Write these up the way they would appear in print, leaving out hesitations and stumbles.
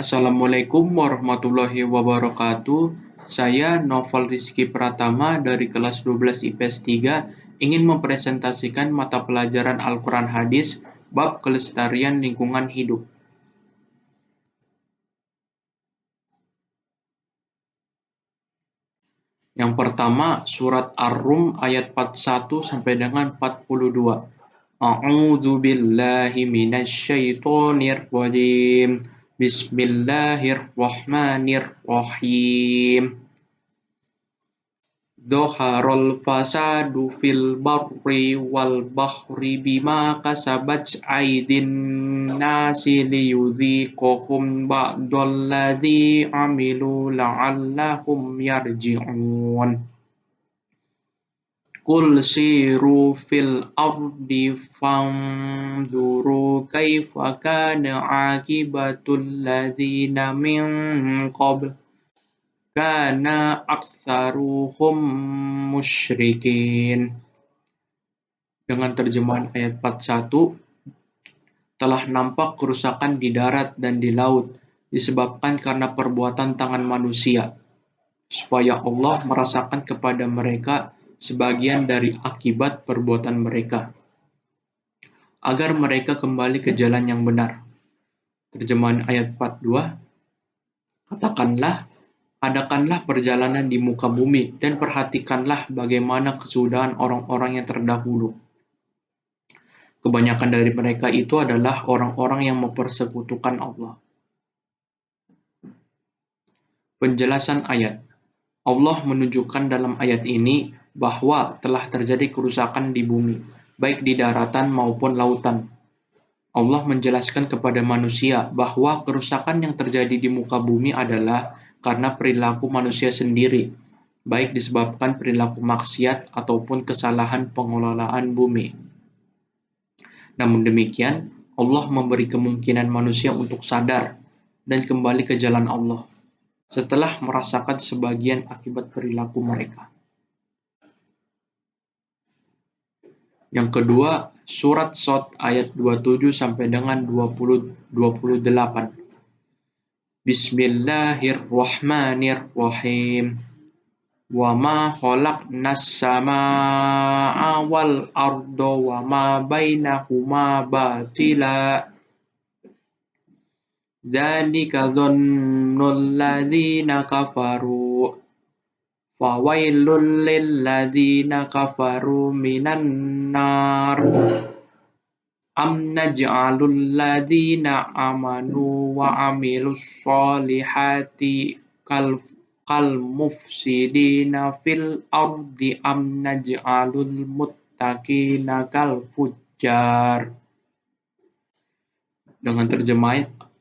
Assalamualaikum warahmatullahi wabarakatuh. Saya Noval Rizky Pratama dari kelas 12 IPS 3 ingin mempresentasikan mata pelajaran Al-Quran Hadis bab kelestarian lingkungan hidup. Yang pertama, surat Ar-Rum ayat 41 sampai dengan 42. A'udzu billahi minasyaitonir rajim. Bismillahirrahmanirrahim. Dzaharal fasadu fil barri wal bahri bima kasabat aydin nasi liyudhiqahum ba'dalladzi amilu la'allahum yarji'un. Qul siru fil ardi fanzuru kaifa kana akibatul ladzina min qabl kana aktsaruhum musyrikin. Dengan terjemahan ayat 41, telah nampak kerusakan di darat dan di laut disebabkan karena perbuatan tangan manusia, supaya Allah merasakan kepada mereka sebagian dari akibat perbuatan mereka, agar mereka kembali ke jalan yang benar. Terjemahan ayat 42, katakanlah, adakanlah perjalanan di muka bumi dan perhatikanlah bagaimana kesudahan orang-orang yang terdahulu. Kebanyakan dari mereka itu adalah orang-orang yang mempersekutukan Allah. Penjelasan ayat. Allah menunjukkan dalam ayat ini bahwa telah terjadi kerusakan di bumi, baik di daratan maupun lautan. Allah menjelaskan kepada manusia bahwa kerusakan yang terjadi di muka bumi adalah karena perilaku manusia sendiri, baik disebabkan perilaku maksiat ataupun kesalahan pengelolaan bumi. Namun demikian, Allah memberi kemungkinan manusia untuk sadar dan kembali ke jalan Allah setelah merasakan sebagian akibat perilaku mereka. Yang kedua, surat Shad ayat 27 sampai dengan 28. Bismillahirrahmanirrahim. Wa ma khalaqnas samaa'a wal arda wa ma bainahuma batila. Dzalika dhannul ladzina kafaru. Fawailul lil ladzina kafaru minan nar. Am naj'alul ladzina amanu wa amilus sholihati kal mufsidina fil ardi am naj'alul muttaqina kal fujjar.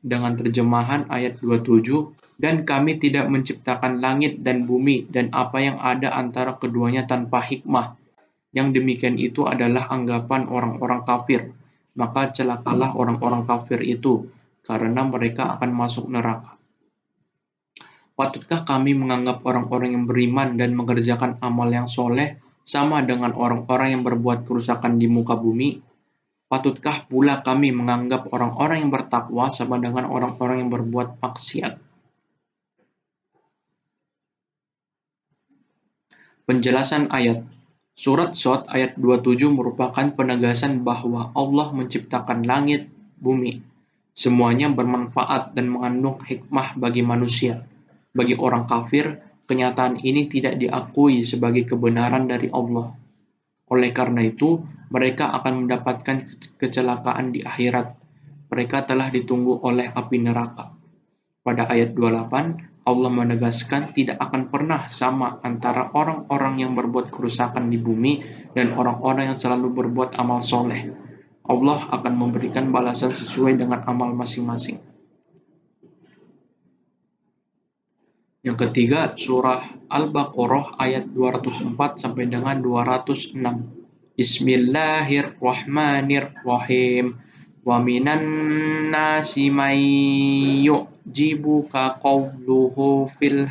Dengan terjemahan ayat 27, dan kami tidak menciptakan langit dan bumi dan apa yang ada antara keduanya tanpa hikmah. Yang demikian itu adalah anggapan orang-orang kafir. Maka celakalah orang-orang kafir itu, karena mereka akan masuk neraka. Patutkah kami menganggap orang-orang yang beriman dan mengerjakan amal yang soleh sama dengan orang-orang yang berbuat kerusakan di muka bumi? Patutkah pula kami menganggap orang-orang yang bertakwa sama dengan orang-orang yang berbuat maksiat? Penjelasan ayat. Surat Shad ayat 27 merupakan penegasan bahwa Allah menciptakan langit, bumi. Semuanya bermanfaat dan mengandung hikmah bagi manusia. Bagi orang kafir, kenyataan ini tidak diakui sebagai kebenaran dari Allah. Oleh karena itu, mereka akan mendapatkan kecelakaan di akhirat. Mereka telah ditunggu oleh api neraka. Pada ayat 28, Allah menegaskan tidak akan pernah sama antara orang-orang yang berbuat kerusakan di bumi dan orang-orang yang selalu berbuat amal soleh. Allah akan memberikan balasan sesuai dengan amal masing-masing. Yang ketiga, surah Al-Baqarah ayat 204 sampai dengan 206. Bismillahirrahmanirrahim. Wa minan nasi may yu'jibuka qawluhu fil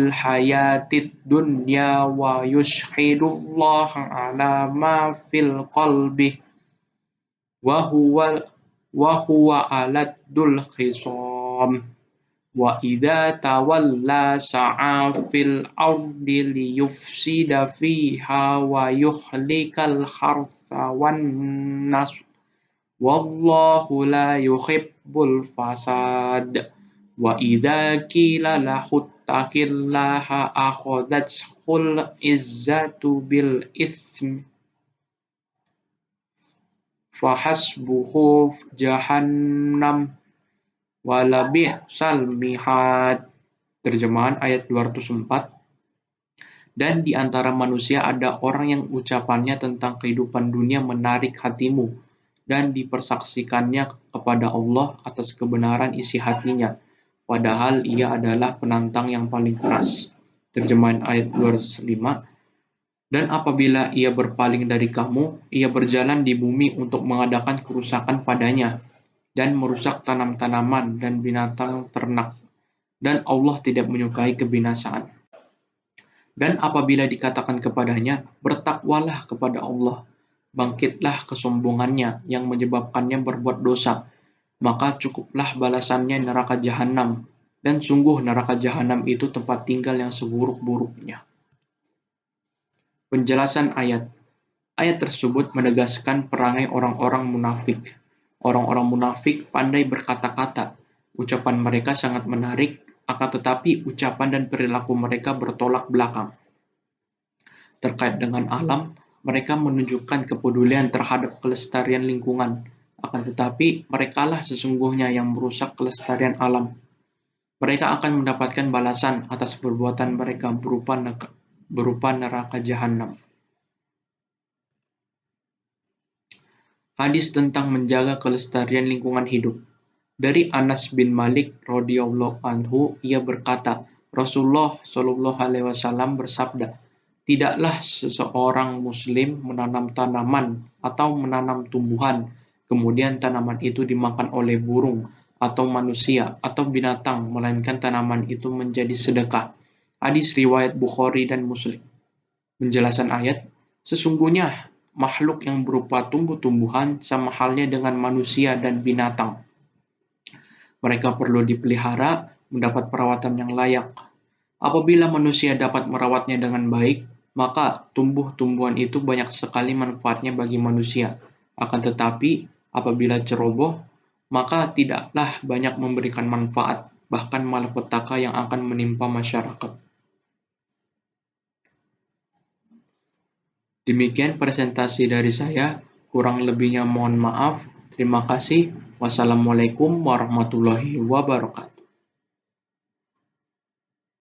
hayatid dunya wa yushhidullaha ala ma fil qalbi wa wa huwa aladul khisam. Wa idza tawalla sa'a fil ardi liyufsida fiha wa yuhlikal harsa wan nas. Wallahu la yuhibbul fasad. Wa idza qila lahu taqillaha akhadhatshul izzatu bil itsmi fahasbuhu jahannam walabi'sal mihad. Terjemahan ayat 204. Dan di antara manusia ada orang yang ucapannya tentang kehidupan dunia menarik hatimu dan dipersaksikannya kepada Allah atas kebenaran isi hatinya, padahal ia adalah penantang yang paling keras. Terjemahan ayat 205. Dan apabila ia berpaling dari kamu, ia berjalan di bumi untuk mengadakan kerusakan padanya dan merusak tanam-tanaman dan binatang ternak, dan Allah tidak menyukai kebinasaan. Dan apabila dikatakan kepadanya, bertakwalah kepada Allah, bangkitlah kesombongannya yang menyebabkannya berbuat dosa, maka cukuplah balasannya neraka jahanam, dan sungguh neraka jahanam itu tempat tinggal yang seburuk-buruknya. Penjelasan ayat. Ayat tersebut menegaskan perangai orang-orang munafik. Orang-orang munafik pandai berkata-kata. Ucapan mereka sangat menarik, akan tetapi ucapan dan perilaku mereka bertolak belakang. Terkait dengan alam, mereka menunjukkan kepedulian terhadap kelestarian lingkungan, akan tetapi merekalah sesungguhnya yang merusak kelestarian alam. Mereka akan mendapatkan balasan atas perbuatan mereka berupa neraka jahanam. Hadis tentang menjaga kelestarian lingkungan hidup. Dari Anas bin Malik radhiyallahu anhu, ia berkata, Rasulullah shallallahu alaihi wasallam bersabda, tidaklah seseorang muslim menanam tanaman atau menanam tumbuhan, kemudian tanaman itu dimakan oleh burung atau manusia atau binatang, melainkan tanaman itu menjadi sedekah. Hadis riwayat Bukhari dan Muslim. Penjelasan ayat, sesungguhnya makhluk yang berupa tumbuh-tumbuhan sama halnya dengan manusia dan binatang. Mereka perlu dipelihara, mendapat perawatan yang layak. Apabila manusia dapat merawatnya dengan baik, maka tumbuh-tumbuhan itu banyak sekali manfaatnya bagi manusia. Akan tetapi, apabila ceroboh, maka tidaklah banyak memberikan manfaat, bahkan malapetaka yang akan menimpa masyarakat. Demikian presentasi dari saya, kurang lebihnya mohon maaf. Terima kasih. Wassalamualaikum warahmatullahi wabarakatuh.